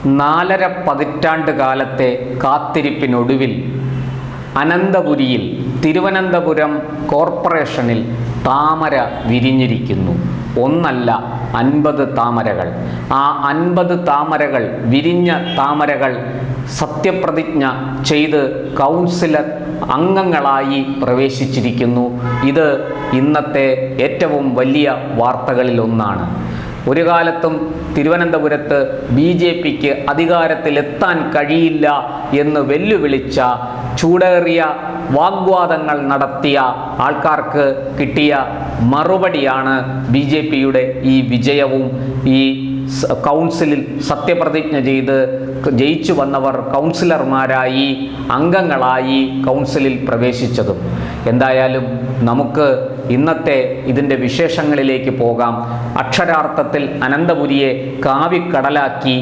4.5 പതിറ്റാണ്ട് കാലത്തെ കാത്തിരിപ്പിനൊടുവിൽ അനന്തപുരിയിൽ തിരുവനന്തപുരം കോർപ്പറേഷനിൽ താമര വിരിഞ്ഞിരിക്കുന്നു. ഒന്നല്ല, 50 താമരകൾ. ആ 50 താമരകൾ, വിരിഞ്ഞ താമരകൾ സത്യപ്രതിജ്ഞ ചെയ്ത് കൗൺസിലർ അംഗങ്ങളായി പ്രവേശിച്ചിരിക്കുന്നു. ഇത് ഇന്നത്തെ ഏറ്റവും വലിയ വാർത്തകളിലൊന്നാണ്. ഒരു കാലത്തും തിരുവനന്തപുരത്ത് BJPക്ക് അധികാരത്തിലെത്താൻ കഴിയില്ല എന്ന് വെല്ലുവിളിച്ച, ചൂടേറിയ വാഗ്വാദങ്ങൾ നടത്തിയ ആൾക്കാർക്ക് കിട്ടിയ മറുപടിയാണ് BJPയുടെ ഈ വിജയവും. ഈ കൗൺസിലിൽ സത്യപ്രതിജ്ഞ ചെയ്ത് ജയിച്ചു വന്നവർ കൗൺസിലർമാരായി, അംഗങ്ങളായി കൗൺസിലിൽ പ്രവേശിച്ചതും. എന്തായാലും നമുക്ക് ഇന്നത്തെ ഇതിൻ്റെ വിശേഷങ്ങളിലേക്ക് പോകാം. അക്ഷരാർത്ഥത്തിൽ അനന്തപുരിയെ കാവിക്കടലാക്കി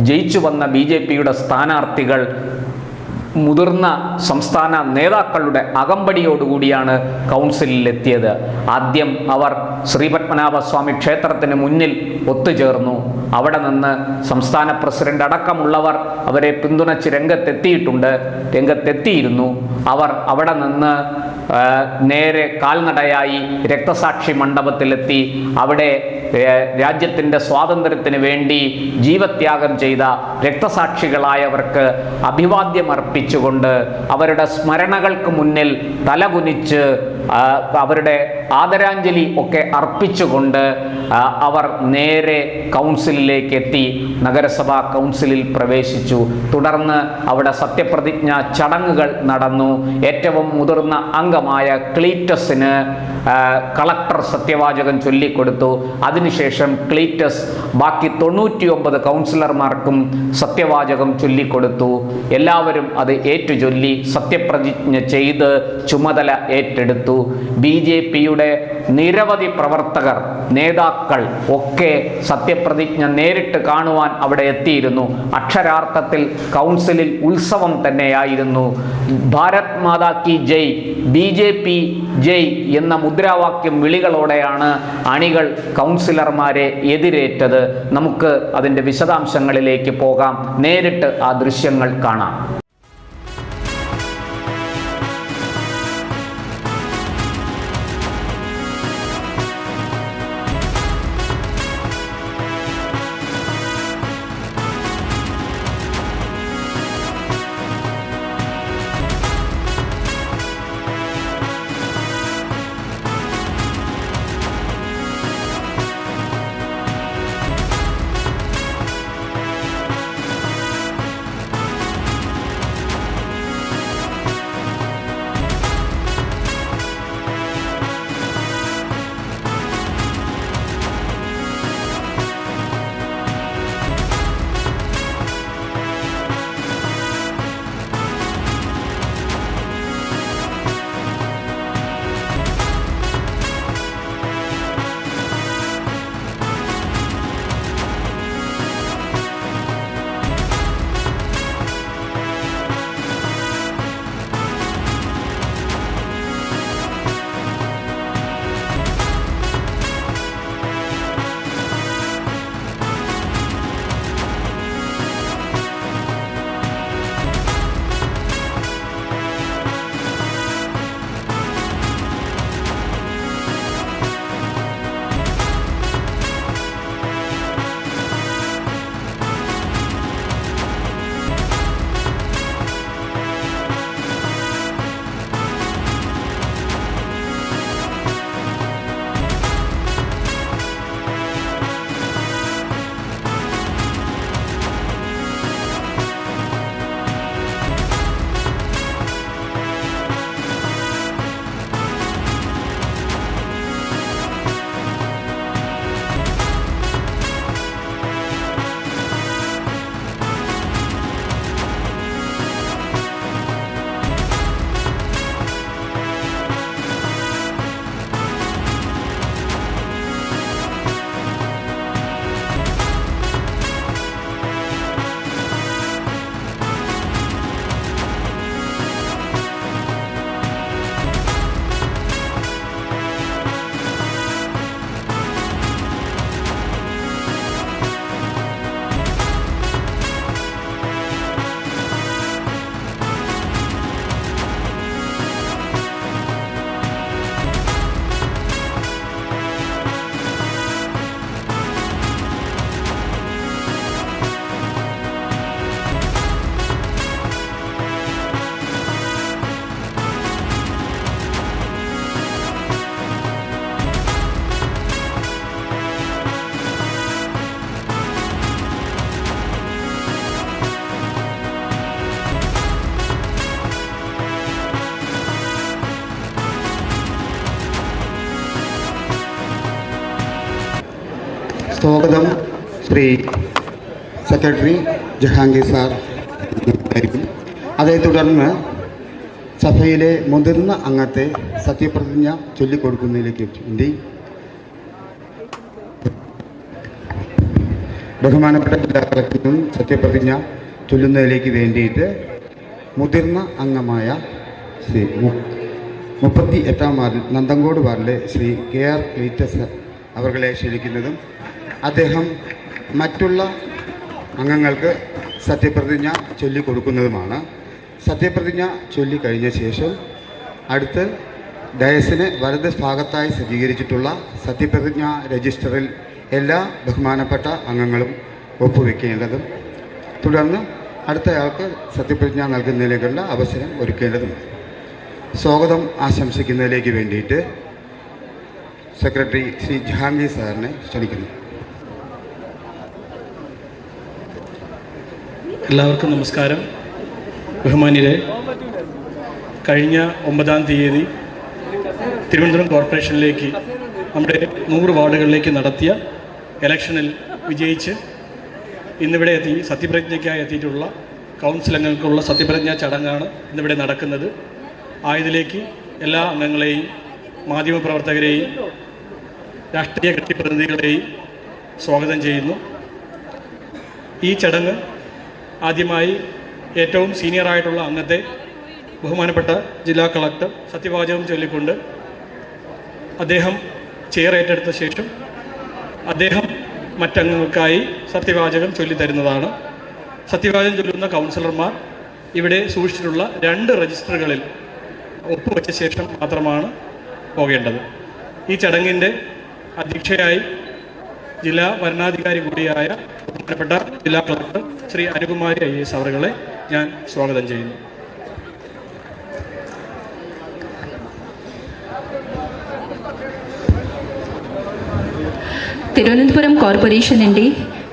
ജയിച്ചു വന്ന BJPയുടെ സ്ഥാനാർത്ഥികൾ മുതിർന്ന സംസ്ഥാന നേതാക്കളുടെ അകമ്പടിയോടുകൂടിയാണ് കൗൺസിലിലെത്തിയത്. ആദ്യം അവർ ശ്രീപത്മനാഭസ്വാമി ക്ഷേത്രത്തിന് മുന്നിൽ ഒത്തുചേർന്നു. അവിടെ നിന്ന് സംസ്ഥാന പ്രസിഡന്റ് അടക്കമുള്ളവർ അവരെ പിന്തുണച്ച് രംഗത്തെത്തിയിരുന്നു. അവർ അവിടെ നിന്ന് നേരെ കാൽനടയായി രക്തസാക്ഷി മണ്ഡപത്തിലെത്തി. അവിടെ രാജ്യത്തിൻ്റെ സ്വാതന്ത്ര്യത്തിന് വേണ്ടി ജീവത്യാഗം ചെയ്ത രക്തസാക്ഷികളായവർക്ക് അഭിവാദ്യമർപ്പിച്ചുകൊണ്ട്, അവരുടെ സ്മരണകൾക്ക് മുന്നിൽ തലകുനിച്ച് അവരുടെ ആദരാഞ്ജലി ഒക്കെ അർപ്പിച്ചുകൊണ്ട് അവർ നേരെ കൗൺസിലിലേക്ക് എത്തി. നഗരസഭാ കൗൺസിലിൽ പ്രവേശിച്ചു. തുടർന്ന് അവിടെ സത്യപ്രതിജ്ഞ ചടങ്ങുകൾ നടന്നു. ഏറ്റവും മുതിർന്ന അംഗമായ ക്ലീറ്റസിന് കളക്ടർ സത്യവാചകം ചൊല്ലിക്കൊടുത്തു. അതിനുശേഷം ക്ലീറ്റസ് ബാക്കി 99 കൗൺസിലർമാർക്കും സത്യവാചകം ചൊല്ലിക്കൊടുത്തു. എല്ലാവരും അത് ഏറ്റുചൊല്ലി സത്യപ്രതിജ്ഞ ചെയ്ത് ചുമതല ഏറ്റെടുത്തു. BJPയുടെ നിരവധി പ്രവർത്തകർ, നേതാക്കൾ ഒക്കെ സത്യപ്രതിജ്ഞ നേരിട്ട് കാണുവാൻ അവിടെ എത്തിയിരുന്നു. അക്ഷരാർത്ഥത്തിൽ കൗൺസിലിൽ ഉത്സവം തന്നെയായിരുന്നു. ഭാരത് മാതാ കി ജയ്, BJP ജയ് എന്ന മുദ്രാവാക്യം വിളികളോടെയാണ് അണികൾ കൗൺസിലർമാരെ എതിരേറ്റത്. നമുക്ക് അതിൻ്റെ വിശദാംശങ്ങളിലേക്ക് പോകാം. നേരിട്ട് ആ ദൃശ്യങ്ങൾ കാണാം. സ്വാഗതം ശ്രീ സെക്രട്ടറി ജഹാംഗീർ സാർ ആയിരിക്കും. അതേ തുടർന്ന് സഭയിലെ മുതിർന്ന അംഗത്തെ സത്യപ്രതിജ്ഞ ചൊല്ലിക്കൊടുക്കുന്നതിലേക്ക് വേണ്ടി ബഹുമാനപ്പെട്ട ജില്ലാ കളക്ടറും സത്യപ്രതിജ്ഞ ചൊല്ലുന്നതിലേക്ക് വേണ്ടിയിട്ട് മുതിർന്ന അംഗമായ ശ്രീ 38-ാം വാർഡിൽ നന്തങ്കോട് വാർഡിലെ ശ്രീ KR ക്ലീറ്റസ് അവർകളെ ക്ഷണിക്കുന്നതും അദ്ദേഹം മറ്റുള്ള അംഗങ്ങൾക്ക് സത്യപ്രതിജ്ഞ ചൊല്ലിക്കൊടുക്കുന്നതുമാണ്. സത്യപ്രതിജ്ഞ ചൊല്ലിക്കഴിഞ്ഞ ശേഷം അടുത്ത് ഡയസിന് വലത് ഭാഗത്തായി സജ്ജീകരിച്ചിട്ടുള്ള സത്യപ്രതിജ്ഞ രജിസ്റ്ററിൽ എല്ലാ ബഹുമാനപ്പെട്ട അംഗങ്ങളും ഒപ്പുവെക്കേണ്ടതും തുടർന്ന് അടുത്തയാൾക്ക് സത്യപ്രതിജ്ഞ നൽകുന്നതിലേക്കുള്ള അവസരം ഒരുക്കേണ്ടതുമാണ്. സ്വാഗതം ആശംസിക്കുന്നതിലേക്ക് വേണ്ടിയിട്ട് സെക്രട്ടറി ശ്രീ ജഹാംഗീർ സാറിനെ ക്ഷണിക്കുന്നു. എല്ലാവർക്കും നമസ്കാരം. ബഹുമാന്യരെ, കഴിഞ്ഞ 9-ാം തീയതി തിരുവനന്തപുരം കോർപ്പറേഷനിലേക്ക് നമ്മുടെ 100 വാർഡുകളിലേക്ക് നടത്തിയ ഇലക്ഷനിൽ വിജയിച്ച് ഇന്നിവിടെ എത്തി സത്യപ്രതിജ്ഞയ്ക്കായി എത്തിയിട്ടുള്ള കൗൺസിൽ അംഗങ്ങൾക്കുള്ള സത്യപ്രതിജ്ഞാ ചടങ്ങാണ് ഇന്നിവിടെ നടക്കുന്നത്. ആയതിലേക്ക് എല്ലാ അംഗങ്ങളെയും മാധ്യമപ്രവർത്തകരെയും രാഷ്ട്രീയ കക്ഷി പ്രതിനിധികളെയും സ്വാഗതം ചെയ്യുന്നു. ഈ ചടങ്ങ് ആദ്യമായി ഏറ്റവും സീനിയറായിട്ടുള്ള അംഗത്തെ ബഹുമാനപ്പെട്ട ജില്ലാ കളക്ടർ സത്യവാചകം ചൊല്ലിക്കൊണ്ട് അദ്ദേഹം ചെയർ ഏറ്റെടുത്ത ശേഷം അദ്ദേഹം മറ്റംഗങ്ങൾക്കായി സത്യവാചകം ചൊല്ലിത്തരുന്നതാണ്. സത്യവാചകം ചൊല്ലുന്ന കൗൺസിലർമാർ ഇവിടെ സൂക്ഷിച്ചിട്ടുള്ള 2 രജിസ്റ്ററുകളിൽ ഒപ്പുവെച്ച ശേഷം മാത്രമാണ് പോകേണ്ടത്. ഈ ചടങ്ങിൻ്റെ അധ്യക്ഷയായി ജില്ലാ വരണാധികാരി കൂടിയായ ബഹുമാനപ്പെട്ട ജില്ലാ കളക്ടർ ശ്രീ അനുകുമാരി IAS അവരെ ഞാൻ സ്വാഗതം ചെയ്യുന്നു. തിരുവനന്തപുരം കോർപ്പറേഷനിൻ്റെ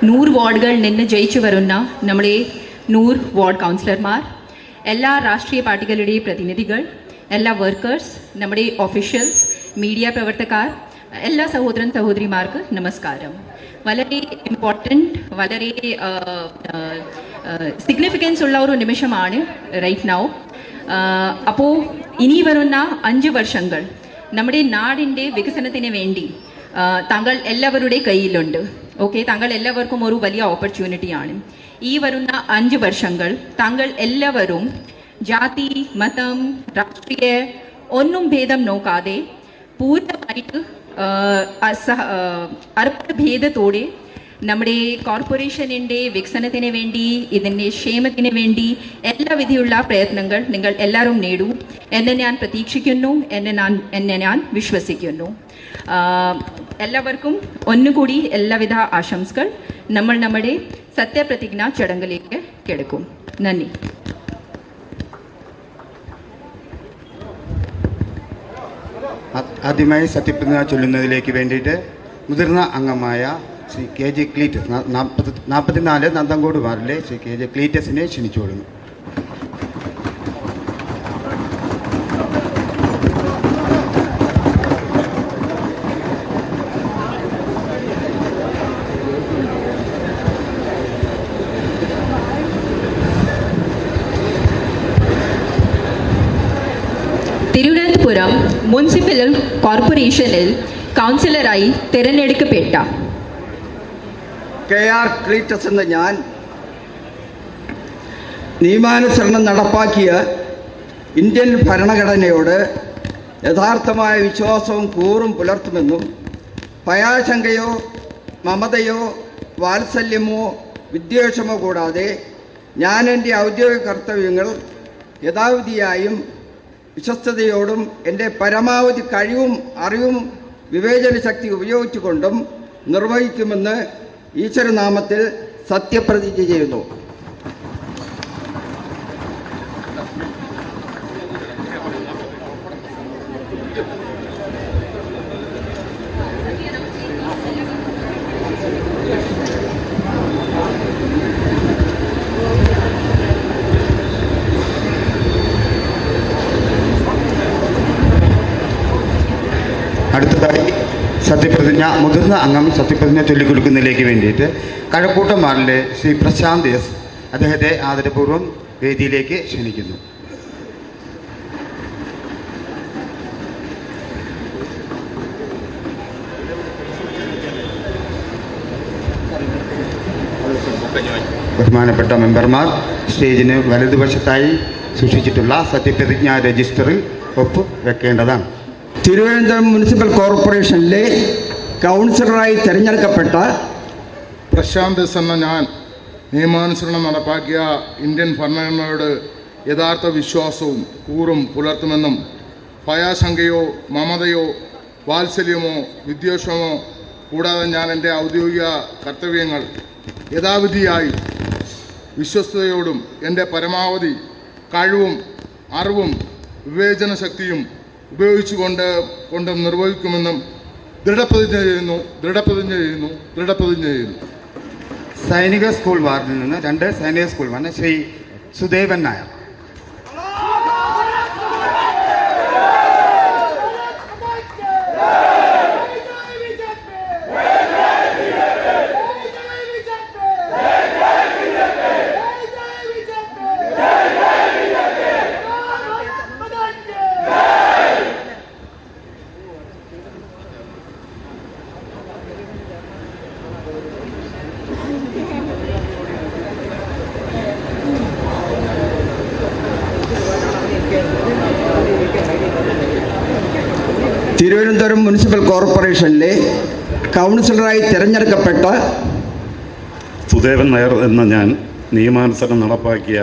100 വാർഡുകളിൽ നിന്ന് ജയിച്ചു വരുന്ന നമ്മുടെ 100 വാർഡ് കൗൺസിലർമാർ, എല്ലാ രാഷ്ട്രീയ പാർട്ടികളുടെ പ്രതിനിധികൾ, എല്ലാ വർക്കേഴ്സ്, നമ്മുടെ ഒഫീഷ്യൽസ്, മീഡിയ പ്രവർത്തകർ, എല്ലാ സഹോദരൻ സഹോദരിമാർക്ക് നമസ്കാരം. വളരെ ഇമ്പോർട്ടൻറ്റ്, വളരെ സിഗ്നിഫിക്കൻസ് ഉള്ള ഒരു നിമിഷമാണ് റൈറ്റ് നൗ. അപ്പോൾ ഇനി വരുന്ന 5 വർഷങ്ങൾ നമ്മുടെ നാടിൻ്റെ വികസനത്തിന് വേണ്ടി താങ്കൾ എല്ലാവരുടെ കയ്യിലുണ്ട്. ഓക്കെ, താങ്കൾ എല്ലാവർക്കും ഒരു വലിയ ഓപ്പർച്യൂണിറ്റിയാണ്. ഈ വരുന്ന 5 വർഷങ്ങൾ താങ്കൾ എല്ലാവരും ജാതി, മതം, രാഷ്ട്രീയ ഒന്നും ഭേദം നോക്കാതെ പൂർണ്ണമായിട്ട് അർപ്പഭേദത്തോടെ നമ്മുടെ കോർപ്പറേഷനിൻ്റെ വികസനത്തിന് വേണ്ടി, ഇതിൻ്റെ ക്ഷേമത്തിന് വേണ്ടി എല്ലാവിധയുള്ള പ്രയത്നങ്ങൾ നിങ്ങൾ എല്ലാവരും നേടൂ എന്ന് ഞാൻ പ്രതീക്ഷിക്കുന്നു, എന്നെ ഞാൻ വിശ്വസിക്കുന്നു. എല്ലാവർക്കും ഒന്നുകൂടി എല്ലാവിധ ആശംസകൾ. നമ്മൾ നമ്മുടെ സത്യപ്രതിജ്ഞാ ചടങ്ങിലേക്ക് കിടക്കും. നന്ദി. ആദ്യമായി സത്യപ്രതിജ്ഞ ചൊല്ലുന്നതിലേക്ക് വേണ്ടിയിട്ട് മുതിർന്ന അംഗമായ ശ്രീ KG ക്ലീറ്റസ് 44 നന്തങ്കോട് വാർഡിലെ ശ്രീ KG ക്ലീറ്റസിനെ ക്ഷണിച്ചു കൊടുക്കുന്നു. തിരുവനന്തപുരം മുനിസിപ്പൽ കോർപ്പറേഷനിൽ കൗൺസിലറായി തിരഞ്ഞെടുക്കപ്പെട്ട KR ക്ലീറ്റസ് എന്ന ഞാൻ നിയമാനുസരണം നടപ്പാക്കിയ ഇന്ത്യൻ ഭരണഘടനയോട് യഥാർത്ഥമായ വിശ്വാസവും കൂറും പുലർത്തുമെന്നും ഭയാശങ്കയോ മമതയോ വാത്സല്യമോ വിദ്വേഷമോ കൂടാതെ ഞാൻ എൻ്റെ ഔദ്യോഗിക കർത്തവ്യങ്ങൾ യഥാവിധിയായും വിശ്വസ്തയോടും എൻ്റെ പരമാവധി കഴിവും അറിവും വിവേചന ശക്തി ഉപയോഗിച്ചുകൊണ്ടും നിർവഹിക്കുമെന്ന് ഈശ്വരനാമത്തിൽ സത്യപ്രതിജ്ഞ ചെയ്യുന്നു. അടുത്തതായി മുതിർന്ന അംഗം സത്യപ്രതിജ്ഞ ചൊല്ലിക്കൊടുക്കുന്നതിലേക്ക് വേണ്ടിയിട്ട് കഴക്കൂട്ടം വാർഡിലെ ശ്രീ പ്രശാന്ത് എസ് അദ്ദേഹത്തെ ആദരപൂർവ്വം വേദിയിലേക്ക് ക്ഷണിക്കുന്നു. ബഹുമാനപ്പെട്ട മെമ്പർമാർ സ്റ്റേജിന് വലതുവശത്തായി സൂക്ഷിച്ചിട്ടുള്ള സത്യപ്രതിജ്ഞാ രജിസ്റ്ററിൽ ഒപ്പ് വെക്കേണ്ടതാണ്. തിരുവനന്തപുരം മുനിസിപ്പൽ കോർപ്പറേഷനിലെ കൗൺസിലറായി തിരഞ്ഞെടുക്കപ്പെട്ട പ്രശാന്ത് എസ് എന്ന ഞാൻ നിയമാനുസരണം നടപ്പാക്കിയ ഇന്ത്യൻ ഭരണഘടനയോട് യഥാർത്ഥ വിശ്വാസവും കൂറും പുലർത്തുമെന്നും ഭയാശങ്കയോ മമതയോ വാത്സല്യമോ വിദ്വേഷമോ കൂടാതെ ഞാൻ എൻ്റെ ഔദ്യോഗിക കർത്തവ്യങ്ങൾ യഥാവിധിയായി വിശ്വസ്തയോടും എൻ്റെ പരമാവധി കഴിവും അറിവും വിവേചന ശക്തിയും ഉപയോഗിച്ചുകൊണ്ട് നിർവഹിക്കുമെന്നും ദൃഢപ്രതിജ്ഞ ചെയ്യുന്നു. സൈനിക സ്കൂൾ വാർഡിൽ നിന്ന് 2 സൈനിക school ward Shri Sudevan Nair. Thiruvananthapuram municipal കോർപ്പറേഷനിലെ കൗൺസിലറായി തിരഞ്ഞെടുക്കപ്പെട്ട സുദേവൻ നായർ എന്ന ഞാൻ നിയമാനുസരണം നടപ്പാക്കിയ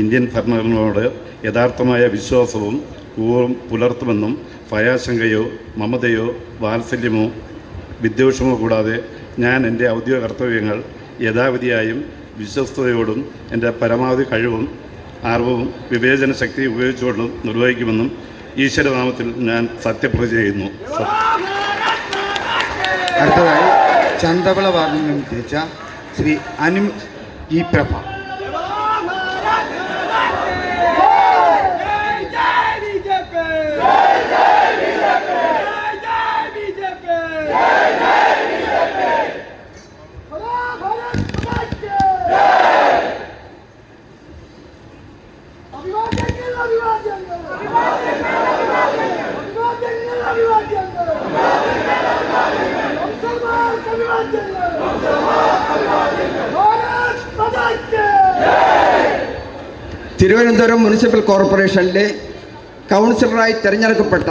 ഇന്ത്യൻ ഭരണഘടനയോട് യഥാർത്ഥമായ വിശ്വാസവും കൂറും പുലർത്തുമെന്നും ഭയാശങ്കയോ മമതയോ വാത്സല്യമോ വിദ്വേഷമോ കൂടാതെ ഞാൻ എൻ്റെ ഔദ്യോഗിക കർത്തവ്യങ്ങൾ യഥാവിധിയായും വിശ്വസ്തയോടും എൻ്റെ പരമാവധി കഴിവും അറിവും വിവേചന ശക്തി ഉപയോഗിച്ചുകൊണ്ടും നിർവഹിക്കുമെന്നും ഈശ്വരനാമത്തിൽ ഞാൻ സത്യപ്രതിജ്ഞ ചെയ്യുന്നു. അടുത്തതായി ചന്തവിള വാർഡിൽ നിന്ന് തിരിച്ച ശ്രീ അനു ഇ പ്രഭ. തിരുവനന്തപുരം മുനിസിപ്പൽ കോർപ്പറേഷനിലെ കൗൺസിലറായി തിരഞ്ഞെടുക്കപ്പെട്ട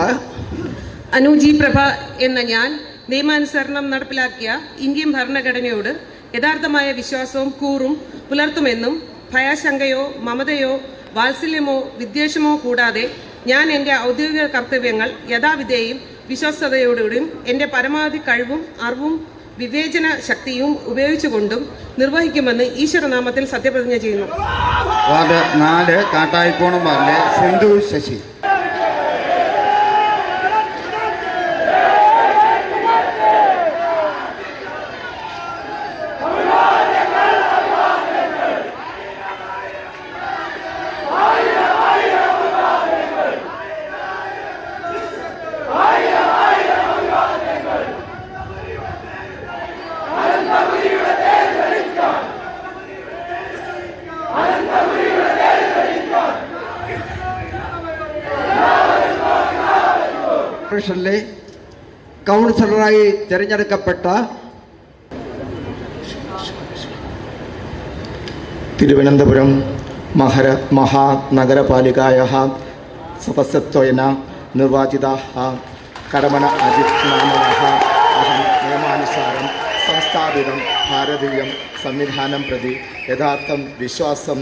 അനുജി പ്രഭ എന്ന ഞാൻ നിയമാനുസരണം നടപ്പിലാക്കിയ ഇന്ത്യൻ ഭരണഘടനയോട് യഥാർത്ഥമായ വിശ്വാസവും കൂറും പുലർത്തുമെന്നും ഭയാശങ്കയോ മമതയോ വാത്സല്യമോ വിദ്വേഷമോ കൂടാതെ ഞാൻ എൻ്റെ ഔദ്യോഗിക കർത്തവ്യങ്ങൾ യഥാവിധേയും വിശ്വസ്തയോടുകൂടിയും എൻ്റെ പരമാവധി കഴിവും അറിവും വിവേചന ശക്തിയും ഉപയോഗിച്ചുകൊണ്ടും നിർവഹിക്കുമെന്ന് ഈശ്വരനാമത്തിൽ സത്യപ്രതിജ്ഞ ചെയ്യുന്നു. വാർഡ് 4 കാട്ടായിക്കോണം വാർഡിലെ സിന്ധു ശശി. കോർപ്പറേഷനിലെ കൗൺസിലറായി തിരഞ്ഞെടുക്കപ്പെട്ട തിരുവനന്തപുരം महानगरपालिकायाः सदस्यत्वेन निर्वाचिताः कर्मण अजित्नामः अहं नियमानुसारं संस्थापितं भारतीयं संविधानं प्रति यथार्थं विश्वासं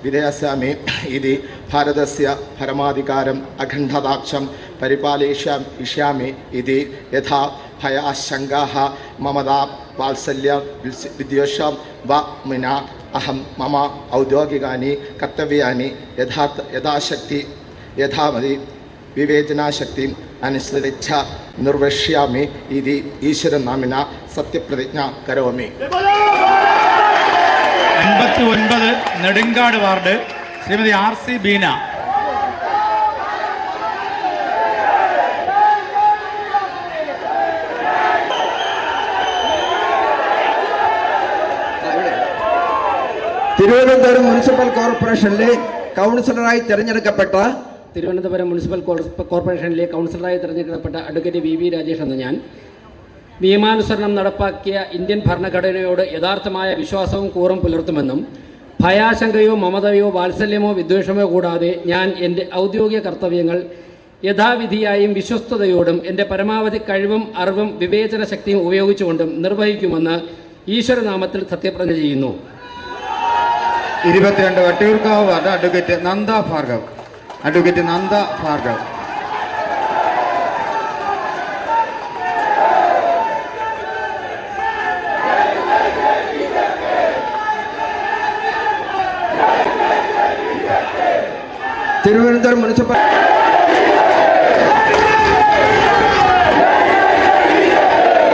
विधेयसामि इति भारतस्य परमाधिकारम् अखण्डताक्षं परिपालयिष्यामि इति यथा भयाशङ्काः ममता वात्सल्य विद्वेषं वा विना अहं मम औद्योगिकानि कर्तव्यानि यथाशक्ति यथामति विवेचनाशक्तिम् अनुसृत्य निर्वक्ष्यामि इति ईश्वरनाम्ना सत्यप्रतिज्ञा करोमि. 59 Nedungad ward Shrimati RC Beena. Thiruvananthapuram municipal കോർപ്പറേഷനിലെ കൗൺസിലറായി തിരഞ്ഞെടുക്കപ്പെട്ട തിരുവനന്തപുരം മുനിസിപ്പൽ കോർപ്പറേഷനിലെ കൗൺസിലറായി തിരഞ്ഞെടുക്കപ്പെട്ട അഡ്വക്കേറ്റ് വി രാജേഷ് എന്ന ഞാൻ നിയമാനുസരണം നടപ്പാക്കിയ ഇന്ത്യൻ ഭരണഘടനയോട് യഥാർത്ഥമായ വിശ്വാസവും കൂറും പുലർത്തുമെന്നും ഭയാശങ്കയോ മമതയോ വാത്സല്യമോ വിദ്വേഷമോ കൂടാതെ ഞാൻ എൻ്റെ ഔദ്യോഗിക കർത്തവ്യങ്ങൾ യഥാവിധിയായും വിശ്വസ്തയോടും എൻ്റെ പരമാവധി കഴിവും അറിവും വിവേചന ശക്തിയും ഉപയോഗിച്ചുകൊണ്ടും നിർവഹിക്കുമെന്ന് ഈശ്വരനാമത്തിൽ സത്യപ്രതിജ്ഞ ചെയ്യുന്നു. 22 Vattiyoorkavu ward advocate Nanda Bhargav. Advocate Nanda Bhargav.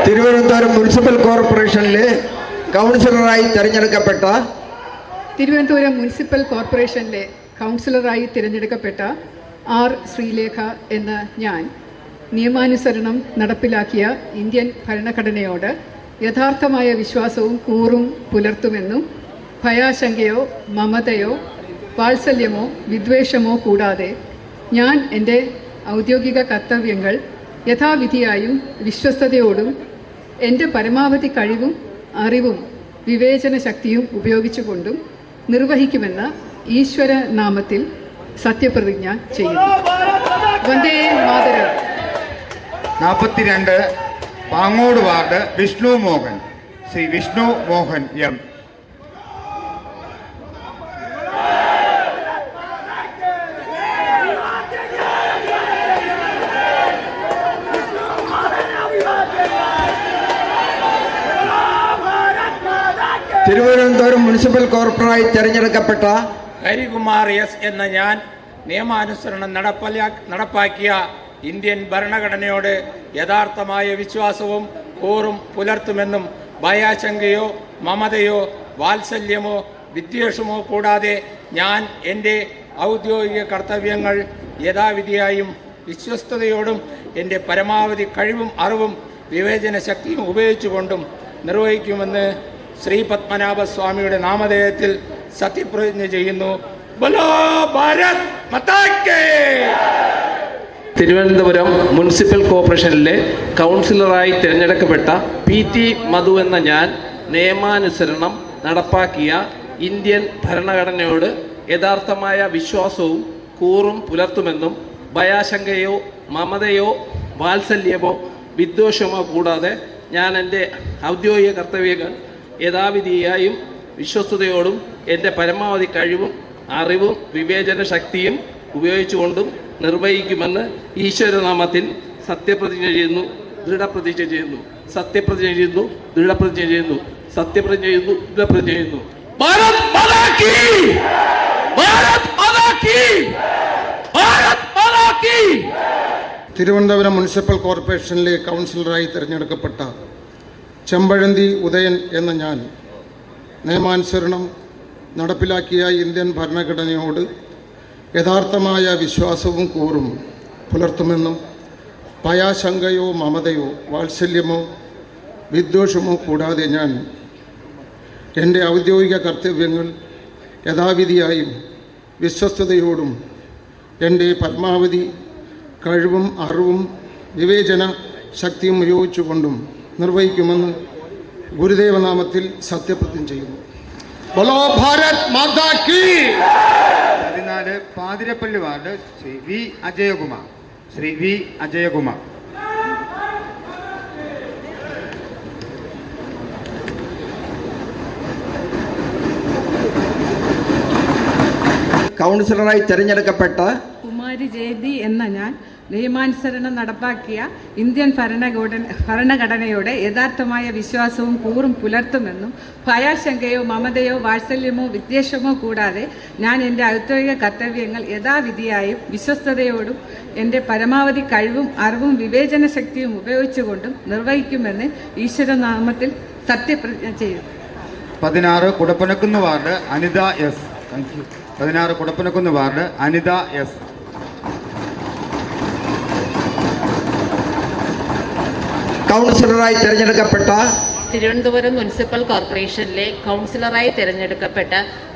Thiruvananthapuram municipal കോർപ്പറേഷനിലെ കൗൺസിലറായി തിരഞ്ഞെടുക്കപ്പെട്ട തിരുവനന്തപുരം മുനിസിപ്പൽ കോർപ്പറേഷനിലെ കൗൺസിലറായി തിരഞ്ഞെടുക്കപ്പെട്ട ആർ ശ്രീലേഖ എന്ന ഞാൻ നിയമാനുസരണം നടപ്പിലാക്കിയ ഇന്ത്യൻ ഭരണഘടനയോട് യഥാർത്ഥമായ വിശ്വാസവും കൂറും പുലർത്തുമെന്നും ഭയാശങ്കയോ മമതയോ വാത്സല്യമോ വിദ്വേഷമോ കൂടാതെ ഞാൻ എൻ്റെ ഔദ്യോഗിക കർത്തവ്യങ്ങൾ യഥാവിധിയായും വിശ്വസ്തയോടും എൻ്റെ പരമാവധി കഴിവും അറിവും വിവേചന ശക്തിയും ഉപയോഗിച്ചുകൊണ്ടും നിർവഹിക്കുമെന്ന് ഈശ്വര നാമത്തിൽ സത്യപ്രതിജ്ഞ ചെയ്യുന്നു. Vande Mataram. 42 Pangode ward Vishnu Mohan. Shri Vishnu Mohan M. Thiruvananthapuram municipal കോർപ്പറേറ്ററായി തിരഞ്ഞെടുക്കപ്പെട്ട ഹരികുമാർ എസ് എന്ന ഞാൻ നിയമാനുസരണം നടപ്പാക്കിയ ഇന്ത്യൻ ഭരണഘടനയോട് യഥാർത്ഥമായ വിശ്വാസവും കൂറും പുലർത്തുമെന്നും ഭയാശങ്കയോ മമതയോ വാത്സല്യമോ വിദ്വേഷമോ കൂടാതെ ഞാൻ എൻ്റെ ഔദ്യോഗിക കർത്തവ്യങ്ങൾ യഥാവിധിയായും വിശ്വസ്തയോടും എൻ്റെ പരമാവധി കഴിവും അറിവും വിവേചന ശക്തിയും ഉപയോഗിച്ചുകൊണ്ടും നിർവഹിക്കുമെന്ന് ശ്രീ പത്മനാഭസ്വാമിയുടെ നാമധേയത്തിൽ സത്യപ്രതിജ്ഞ ചെയ്യുന്നു. ബോലോ ഭാരത് മാതാ കി. തിരുവനന്തപുരം മുനിസിപ്പൽ കോർപ്പറേഷനിലെ കൗൺസിലറായി തിരഞ്ഞെടുക്കപ്പെട്ട PT മധു എന്ന ഞാൻ നിയമാനുസരണം നടപ്പാക്കിയ ഇന്ത്യൻ ഭരണഘടനയോട് യഥാർത്ഥമായ വിശ്വാസവും കൂറും പുലർത്തുമെന്നും ഭയാശങ്കയോ മമതയോ വാത്സല്യമോ വിദ്വേഷമോ കൂടാതെ ഞാൻ എൻ്റെ ഔദ്യോഗിക കർത്തവ്യങ്ങൾ യഥാവിധിയായും വിശ്വസ്തയോടും എൻ്റെ പരമാവധി കഴിവും അറിവും വിവേചന ശക്തിയും ഉപയോഗിച്ചുകൊണ്ടും നിർവഹിക്കുമെന്ന് ഈശ്വരനാമത്തിൽ സത്യപ്രതിജ്ഞ ചെയ്യുന്നു, ദൃഢപ്രതിജ്ഞ ചെയ്യുന്നു, സത്യപ്രതിജ്ഞ ചെയ്യുന്നു, ദൃഢപ്രതിജ്ഞ ചെയ്യുന്നു, സത്യപ്രതിജ്ഞ ചെയ്യുന്നു, ദൃഢപ്രതിജ്ഞ ചെയ്യുന്നു. ഭാരത് മാതാ കി! ഭാരത് മാതാ കി! ഭാരത് മാതാ കി! തിരുവനന്തപുരം മുനിസിപ്പൽ കോർപ്പറേഷനിലെ കൗൺസിലറായി തിരഞ്ഞെടുക്കപ്പെട്ട ചെമ്പഴന്തി ഉദയൻ എന്ന ഞാൻ നിയമാനുസരണം നടപ്പിലാക്കിയ ഇന്ത്യൻ ഭരണഘടനയോട് യഥാർത്ഥമായ വിശ്വാസവും കൂറും പുലർത്തുമെന്നും ഭയാശങ്കയോ മമതയോ വാത്സല്യമോ വിദ്വേഷമോ കൂടാതെ ഞാൻ എൻ്റെ ഔദ്യോഗിക കർത്തവ്യങ്ങൾ യഥാവിധിയായും വിശ്വസ്തയോടും എൻ്റെ പരമാവധി കഴിവും അറിവും വിവേചന ശക്തിയും ഉപയോഗിച്ചുകൊണ്ടും നിർവഹിക്കുമെന്ന് ഗുരുദേവനാമത്തിൽ സത്യപ്രതിജ്ഞ ചെയ്യുന്നു. ബോലോ ഭാരത് മാതാ കി. 14 Pathirappally ward Shri V Ajayakumar. Shri V Ajayakumar. കൗൺസിലറായി തിരഞ്ഞെടുക്കപ്പെട്ട കുമാരി ജയതി എന്ന ഞാൻ നിയമാനുസരണം നടപ്പാക്കിയ ഇന്ത്യൻ ഭരണഘടനയോടെ യഥാർത്ഥമായ വിശ്വാസവും കൂറും പുലർത്തുമെന്നും ഭയാശങ്കയോ മമതയോ വാത്സല്യമോ വിദ്വേഷമോ കൂടാതെ ഞാൻ എൻ്റെ ഔദ്യോഗിക കർത്തവ്യങ്ങൾ യഥാവിധിയായും വിശ്വസ്തയോടും എൻ്റെ പരമാവധി കഴിവും അറിവും വിവേചന ശക്തിയും ഉപയോഗിച്ചുകൊണ്ടും നിർവഹിക്കുമെന്ന് ഈശ്വരനാമത്തിൽ സത്യപ്രതിജ്ഞ ചെയ്യുന്നു. 16 Kudappanakunnu ward Anitha S. 16 Kudappanakunnu ward Anitha S. കൗൺസിലറായി തിരഞ്ഞെടുക്കപ്പെട്ട തിരുവനന്തപുരം മുനിസിപ്പൽ കോർപ്പറേഷനിലെ കൗൺസിലറായി തിരഞ്ഞെടുക്കപ്പെട്ട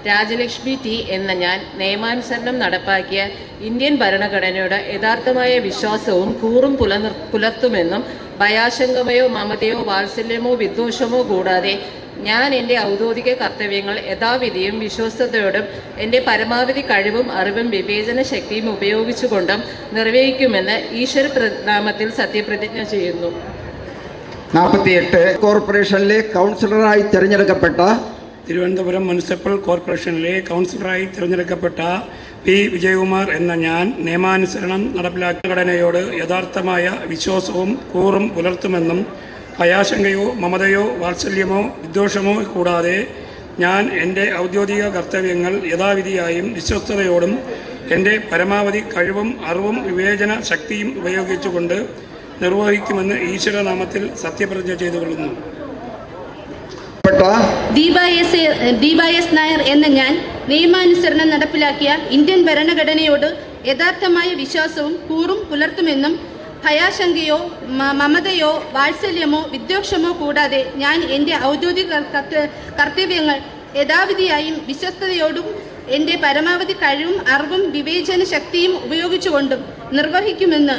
രാജലക്ഷ്മി ടി എന്ന ഞാൻ നിയമാനുസരണം നടപ്പാക്കിയ ഇന്ത്യൻ ഭരണഘടനയുടെ യഥാർത്ഥമായ വിശ്വാസവും കൂറും പുലർത്തുമെന്നും ഭയാശങ്കമയോ മമതയോ വാത്സല്യമോ വിദ്വേഷമോ കൂടാതെ ഞാൻ എൻ്റെ ഔദ്യോഗിക കർത്തവ്യങ്ങൾ യഥാവിധിയും വിശ്വസ്തയോടും എൻ്റെ പരമാവധി കഴിവും അറിവും വിവേചന ശക്തിയും ഉപയോഗിച്ചുകൊണ്ടും നിർവഹിക്കുമെന്ന് ഈശ്വര നാമത്തിൽ സത്യപ്രതിജ്ഞ ചെയ്യുന്നു. 48 കോർപ്പറേഷനിലെ കൗൺസിലറായി തിരഞ്ഞെടുക്കപ്പെട്ട തിരുവനന്തപുരം മുനിസിപ്പൽ കോർപ്പറേഷനിലെ കൗൺസിലറായി തിരഞ്ഞെടുക്കപ്പെട്ട പി വിജയകുമാർ എന്ന ഞാൻ നിയമാനുസരണം നടപ്പിലാക്കിയ ഘടനയോട് യഥാർത്ഥമായ വിശ്വാസവും കൂറും പുലർത്തുമെന്നും ഭയാശങ്കയോ മമതയോ വാത്സല്യമോ വിദ്വേഷമോ കൂടാതെ ഞാൻ എൻ്റെ ഔദ്യോഗിക കർത്തവ്യങ്ങൾ യഥാവിധിയായും വിശ്വസ്തയോടും എൻ്റെ പരമാവധി കഴിവും അറിവും വിവേചന ശക്തിയും ഉപയോഗിച്ചുകൊണ്ട് നിർവഹിക്കുമെന്ന് ഈശ്വരനാമത്തിൽ സത്യപ്രതിജ്ഞ ചെയ്തുകൊള്ളുന്നു. ദീപ എസ് നായർ എന്ന ഞാൻ നിയമാനുസരണം നടപ്പിലാക്കിയ ഇന്ത്യൻ ഭരണഘടനയോട് യഥാർത്ഥമായ വിശ്വാസവും കൂറും പുലർത്തുമെന്നും ഭയാശങ്കയോ മമതയോ വാത്സല്യമോ വിദ്വേഷമോ കൂടാതെ ഞാൻ എൻ്റെ ഔദ്യോഗിക കർത്തവ്യങ്ങൾ യഥാവിധിയായും വിശ്വസ്തയോടും എൻ്റെ പരമാവധി കഴിവും അറിവും വിവേചന ശക്തിയും ഉപയോഗിച്ചുകൊണ്ടും നിർവഹിക്കുമെന്ന്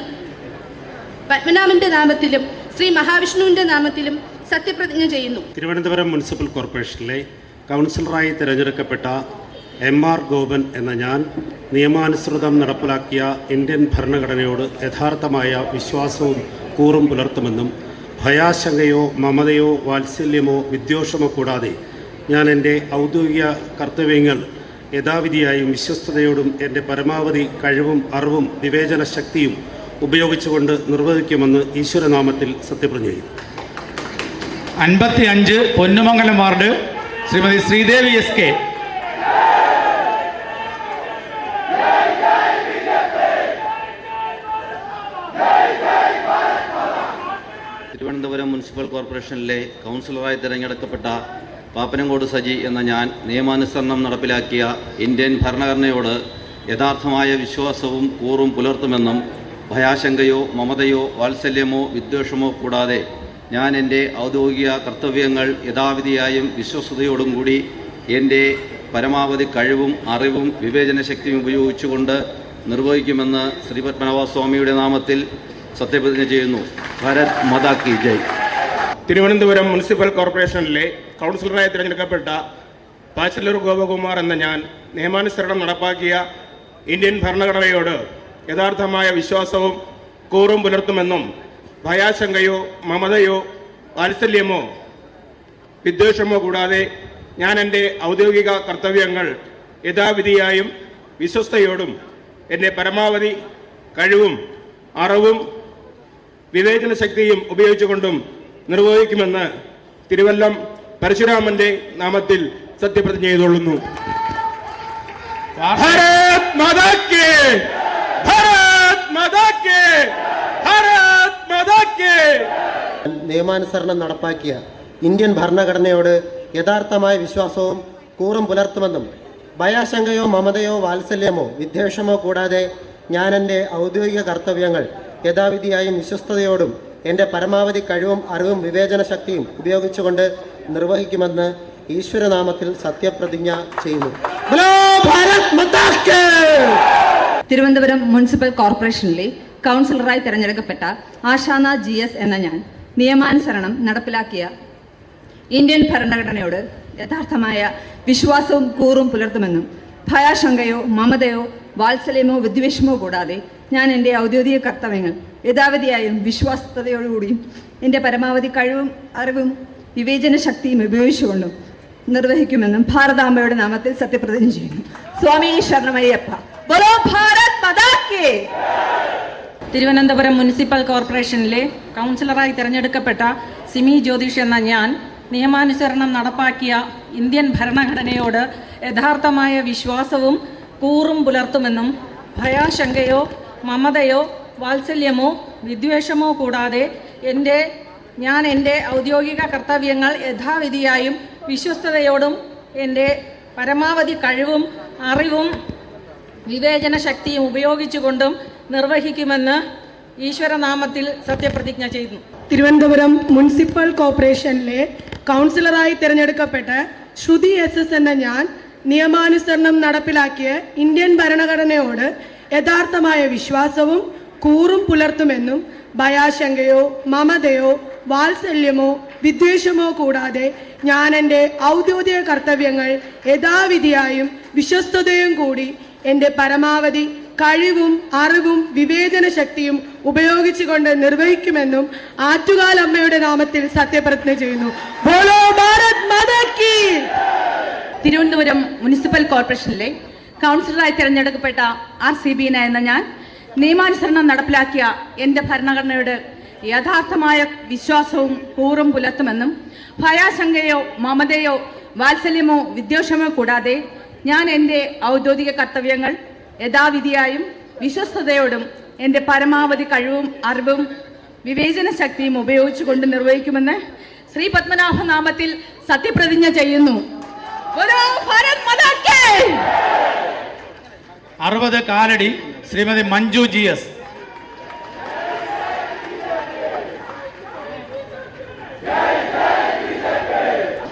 പത്മനാഭന്റെ നാമത്തിലും ശ്രീ മഹാവിഷ്ണുവിൻ്റെ നാമത്തിലും സത്യപ്രതിജ്ഞ ചെയ്യുന്നു. തിരുവനന്തപുരം മുനിസിപ്പൽ കോർപ്പറേഷനിലെ കൗൺസിലറായി തിരഞ്ഞെടുക്കപ്പെട്ട MR ഗോപൻ എന്ന ഞാൻ നിയമാനുസൃതം നടപ്പിലാക്കിയ ഇന്ത്യൻ ഭരണഘടനയോട് യഥാർത്ഥമായ വിശ്വാസവും കൂറും പുലർത്തുമെന്നും ഭയാശങ്കയോ മമതയോ വാത്സല്യമോ വിദ്വേഷമോ കൂടാതെ ഞാൻ എൻ്റെ ഔദ്യോഗിക കർത്തവ്യങ്ങൾ യഥാവിധിയായും വിശ്വസ്തയോടും എൻ്റെ പരമാവധി കഴിവും അറിവും വിവേചന ശക്തിയും ഉപയോഗിച്ചുകൊണ്ട് നിർവഹിക്കുമെന്ന് ഈശ്വരനാമത്തിൽ സത്യപ്രതിജ്ഞ ചെയ്യും. 55 Ponnumangalam ward Shrimathi Sreedevi SK. Thiruvananthapuram municipal കോർപ്പറേഷനിലെ കൗൺസിലറായി തിരഞ്ഞെടുക്കപ്പെട്ട പാപ്പനംകോട് സജി എന്ന ഞാൻ നിയമാനുസരണം നടപ്പിലാക്കിയ ഇന്ത്യൻ ഭരണഘടനയോട് യഥാർത്ഥമായ വിശ്വാസവും കൂറും പുലർത്തുമെന്നും ഭയാശങ്കയോ മമതയോ വാത്സല്യമോ വിദ്വേഷമോ കൂടാതെ ഞാൻ എൻ്റെ ഔദ്യോഗിക കർത്തവ്യങ്ങൾ യഥാവിധിയായും വിശ്വസ്തയോടും കൂടി എൻ്റെ പരമാവധി കഴിവും അറിവും വിവേചന ശക്തിയും ഉപയോഗിച്ചുകൊണ്ട് നിർവഹിക്കുമെന്ന് ശ്രീ പത്മനാഭസ്വാമിയുടെ നാമത്തിൽ സത്യപ്രതിജ്ഞ ചെയ്യുന്നു. ഭാരത് മാതാ കി ജയ്. തിരുവനന്തപുരം മുനിസിപ്പൽ കോർപ്പറേഷനിലെ കൗൺസിലറായി തിരഞ്ഞെടുക്കപ്പെട്ട പാച്ചല്ലൂർ ഗോപകുമാർ എന്ന ഞാൻ നിയമാനുസരണം നടപ്പാക്കിയ ഇന്ത്യൻ ഭരണഘടനയോട് യഥാർത്ഥമായ വിശ്വാസവും കൂറും പുലർത്തുമെന്നും ഭയാശങ്കയോ മമതയോ വാത്സല്യമോ വിദ്വേഷമോ കൂടാതെ ഞാൻ എൻ്റെ ഔദ്യോഗിക കർത്തവ്യങ്ങൾ യഥാവിധിയായും വിശ്വസ്തയോടും എൻ്റെ പരമാവധി കഴിവും അറിവും വിവേചന ശക്തിയും ഉപയോഗിച്ചുകൊണ്ടും നിർവഹിക്കുമെന്ന് തിരുവല്ലം പരശുരാമന്റെ നാമത്തിൽ സത്യപ്രതിജ്ഞ ചെയ്തുകൊള്ളുന്നു. ഭാരത് മാതാ കി ഭാരത് മാതാ കി ഭാരത് മാതാ കി. നിയമാനുസരണം നടപ്പാക്കിയ ഇന്ത്യൻ ഭരണഘടനയോട് യഥാർത്ഥമായ വിശ്വാസവും കൂറും പുലർത്തുമെന്നും ഭയാശങ്കയോ മമതയോ വാത്സല്യമോ വിദ്വേഷമോ കൂടാതെ ഞാൻ എൻ്റെ ഔദ്യോഗിക കർത്തവ്യങ്ങൾ യഥാവിധിയായും വിശ്വസ്തയോടും എൻ്റെ പരമാവധി കഴിവും അറിവും വിവേചന ശക്തിയും ഉപയോഗിച്ചുകൊണ്ട് നിർവഹിക്കുമെന്ന് ഈശ്വരനാമത്തിൽ സത്യപ്രതിജ്ഞ ചെയ്യുന്നു. തിരുവനന്തപുരം മുനിസിപ്പൽ കോർപ്പറേഷനിലെ കൗൺസിലറായി തിരഞ്ഞെടുക്കപ്പെട്ട ആശാന GS എന്ന ഞാൻ നിയമാനുസരണം നടപ്പിലാക്കിയ ഇന്ത്യൻ ഭരണഘടനയോട് യഥാർത്ഥമായ വിശ്വാസവും കൂറും പുലർത്തുമെന്നും ഭയാശങ്കയോ മമതയോ വാത്സല്യമോ വിദ്വേഷമോ കൂടാതെ ഞാൻ എൻ്റെ ഔദ്യോഗിക കർത്തവ്യങ്ങൾ യഥാവിധിയായും വിശ്വാസ്യതയോടുകൂടിയും എൻ്റെ പരമാവധി കഴിവും അറിവും വിവേചന ശക്തിയും ഉപയോഗിച്ചുകൊണ്ടും നിർവഹിക്കുമെന്നും ഭാരതാംബയുടെ നാമത്തിൽ സത്യപ്രതിജ്ഞ ചെയ്യുന്നു. സ്വാമി ശരണമയ്യപ്പ. ബോലോ ഭാരത് മാതാ കി. തിരുവനന്തപുരം മുനിസിപ്പൽ കോർപ്പറേഷനിലെ കൗൺസിലറായി തിരഞ്ഞെടുക്കപ്പെട്ട സിമി ജ്യോതിഷ് എന്ന ഞാൻ നിയമാനുസരണം നടപ്പാക്കിയ ഇന്ത്യൻ ഭരണഘടനയോട് യഥാർത്ഥമായ വിശ്വാസവും കൂറും പുലർത്തുമെന്നും ഭയാശങ്കയോ മമതയോ വാത്സല്യമോ വിദ്വേഷമോ കൂടാതെ ഞാൻ എൻ്റെ ഔദ്യോഗിക കർത്തവ്യങ്ങൾ യഥാവിധിയായും വിശ്വസ്തയോടും എൻ്റെ പരമാവധി കഴിവും അറിവും വിവേചന ശക്തിയും ഉപയോഗിച്ചുകൊണ്ടും നിർവഹിക്കുമെന്ന് ഈശ്വരനാമത്തിൽ സത്യപ്രതിജ്ഞ ചെയ്യുന്നു. തിരുവനന്തപുരം മുനിസിപ്പൽ കോർപ്പറേഷനിലെ കൗൺസിലറായി തിരഞ്ഞെടുക്കപ്പെട്ട ശ്രുതി എസ് എന്ന ഞാൻ നിയമാനുസരണം നടപ്പിലാക്കിയ ഇന്ത്യൻ ഭരണഘടനയോട് യഥാർത്ഥമായ വിശ്വാസവും കൂറും പുലർത്തുമെന്നും ഭയാശങ്കയോ മമതയോ വാത്സല്യമോ വിദ്വേഷമോ കൂടാതെ ഞാൻ എൻ്റെ ഔദ്യോഗിക കർത്തവ്യങ്ങൾ യഥാവിധിയായും വിശ്വസ്തതയും കൂടി എൻ്റെ പരമാവധി കഴിവും അറിവും വിവേചന ശക്തിയും ഉപയോഗിച്ചുകൊണ്ട് നിർവഹിക്കുമെന്നും ആറ്റുകാലമ്മയുടെ നാമത്തിൽ സത്യപ്രതിജ്ഞ ചെയ്യുന്നു. ബോലോ ഭാരത് മാതാ കീ. തിരുവനന്തപുരം മുനിസിപ്പൽ കോർപ്പറേഷനിലെ കൗൺസിലറായി തിരഞ്ഞെടുക്കപ്പെട്ട RC ബീന എന്ന ഞാൻ നിയമാനുസരണം നടപ്പിലാക്കിയ എൻ്റെ ഭരണഘടനയോട് യഥാർത്ഥമായ വിശ്വാസവും കൂറും പുലർത്തുമെന്നും ഭയാശങ്കയോ മമതയോ വാത്സല്യമോ വിദ്വേഷമോ കൂടാതെ ഞാൻ എൻ്റെ ഔദ്യോഗിക കർത്തവ്യങ്ങൾ യഥാവിധിയായും വിശ്വസ്തയോടും എൻ്റെ പരമാവധി കഴിവും അറിവും വിവേചന ശക്തിയും ഉപയോഗിച്ചുകൊണ്ട് നിർവഹിക്കുമെന്ന് ശ്രീ പത്മനാഭ നാമത്തിൽ സത്യപ്രതിജ്ഞ ചെയ്യുന്നു. 60 കാലടി ശ്രീമതി മഞ്ജു GS.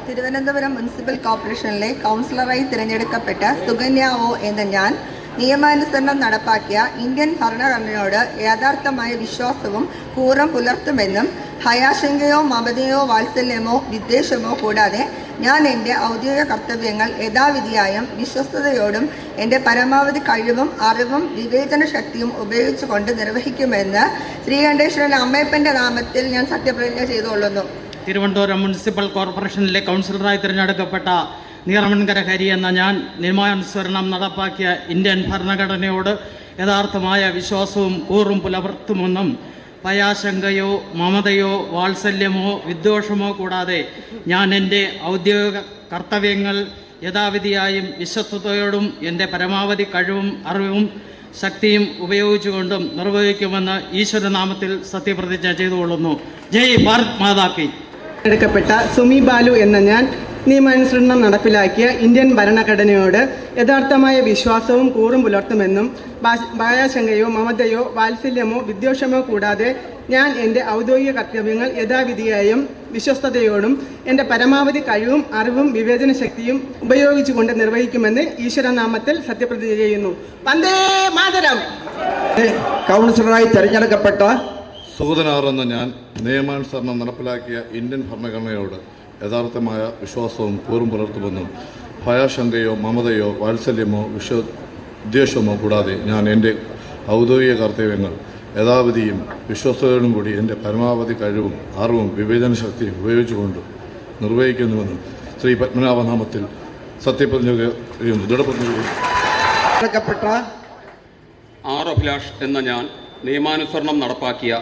തിരുവനന്തപുരം മുനിസിപ്പൽ കോർപ്പറേഷനിലെ കൗൺസിലറായി തിരഞ്ഞെടുക്കപ്പെട്ട സുകന്യ O എന്ന ഞാൻ നിയമാനുസരണം നടപ്പാക്കിയ ഇന്ത്യൻ ഭരണഘടനയോട് യഥാർത്ഥമായ വിശ്വാസവും കൂറും പുലർത്തുമെന്നും ഭയാശങ്കയോ മമതയോ വാത്സല്യമോ വിദ്വേഷമോ കൂടാതെ ഞാൻ എൻ്റെ ഔദ്യോഗിക കർത്തവ്യങ്ങൾ യഥാവിധിയായും വിശ്വസ്തയോടും എൻ്റെ പരമാവധി കഴിവും അറിവും വിവേചന ശക്തിയും ഉപയോഗിച്ചുകൊണ്ട് നിർവഹിക്കുമെന്ന് ശ്രീകണ്ഠേശ്വരൻ അമ്മയപ്പൻ്റെ നാമത്തിൽ ഞാൻ സത്യപ്രതിജ്ഞ ചെയ്തുകൊള്ളുന്നു. തിരുവനന്തപുരം മുനിസിപ്പൽ കോർപ്പറേഷനിലെ കൗൺസിലറായി തിരഞ്ഞെടുക്കപ്പെട്ട നീറമൺകര ഹരി എന്ന ഞാൻ നിയമാനുസരണം നടപ്പാക്കിയ ഇന്ത്യൻ ഭരണഘടനയോട് യഥാർത്ഥമായ വിശ്വാസവും കൂറും പുലർത്തുമെന്നും ഭയാശങ്കയോ മമതയോ വാത്സല്യമോ വിദ്വേഷമോ കൂടാതെ ഞാൻ എൻ്റെ ഔദ്യോഗിക കർത്തവ്യങ്ങൾ യഥാവിധിയായും വിശ്വസ്തയോടും എൻ്റെ പരമാവധി കഴിവും അറിവും ശക്തിയും ഉപയോഗിച്ചുകൊണ്ടും നിർവഹിക്കുമെന്ന് ഈശ്വരനാമത്തിൽ സത്യപ്രതിജ്ഞ ചെയ്തുകൊള്ളുന്നു. ജയ് ഭാരത് മാതാ കി. തിരഞ്ഞെടുക്കപ്പെട്ട സുമി ബാലു എന്ന ഞാൻ നിയമാനുസരണം നടപ്പിലാക്കിയ ഇന്ത്യൻ ഭരണഘടനയോട് യഥാർത്ഥമായ വിശ്വാസവും കൂറും പുലർത്തുമെന്നും ഭയാശങ്കയോ മമതയോ വാത്സല്യമോ വിദ്വേഷമോ കൂടാതെ ഞാൻ എൻ്റെ ഔദ്യോഗിക കർത്തവ്യങ്ങൾ യഥാവിധിയായും വിശ്വസ്തയോടും എൻ്റെ പരമാവധി കഴിവും അറിവും വിവേചന ശക്തിയും ഉപയോഗിച്ചുകൊണ്ട് നിർവഹിക്കുമെന്ന് ഈശ്വരനാമത്തിൽ സത്യപ്രതിജ്ഞ ചെയ്യുന്നു. വന്ദേ മാതരം. കൗൺസിലറായി തിരഞ്ഞെടുക്കപ്പെട്ട സൂതനാർ എന്ന ഞാൻ നിയമാനുസരണം നടപ്പിലാക്കിയ ഇന്ത്യൻ ഭരണഘടനയോട് യഥാർത്ഥമായ വിശ്വാസവും കൂറും പുലർത്തുമെന്നും ഭയാശങ്കയോ മമതയോ വാത്സല്യമോ വിദ്വേഷമോ കൂടാതെ ഞാൻ എൻ്റെ ഔദ്യോഗിക കർത്തവ്യങ്ങൾ യഥാവിധിയും വിശ്വസ്തയോടും കൂടി എൻ്റെ പരമാവധി കഴിവും അറിവും വിവേചന ശക്തിയും ഉപയോഗിച്ചുകൊണ്ട് നിർവഹിക്കുന്നുവെന്നും ശ്രീ പത്മനാഭനാമത്തിൽ സത്യപ്രതിജ്ഞ ചെയ്യുന്നു. ദൃഢപ്രതിജ്ഞ അഭിലാഷ് എന്ന ഞാൻ നിയമാനുസരണം നടപ്പാക്കിയ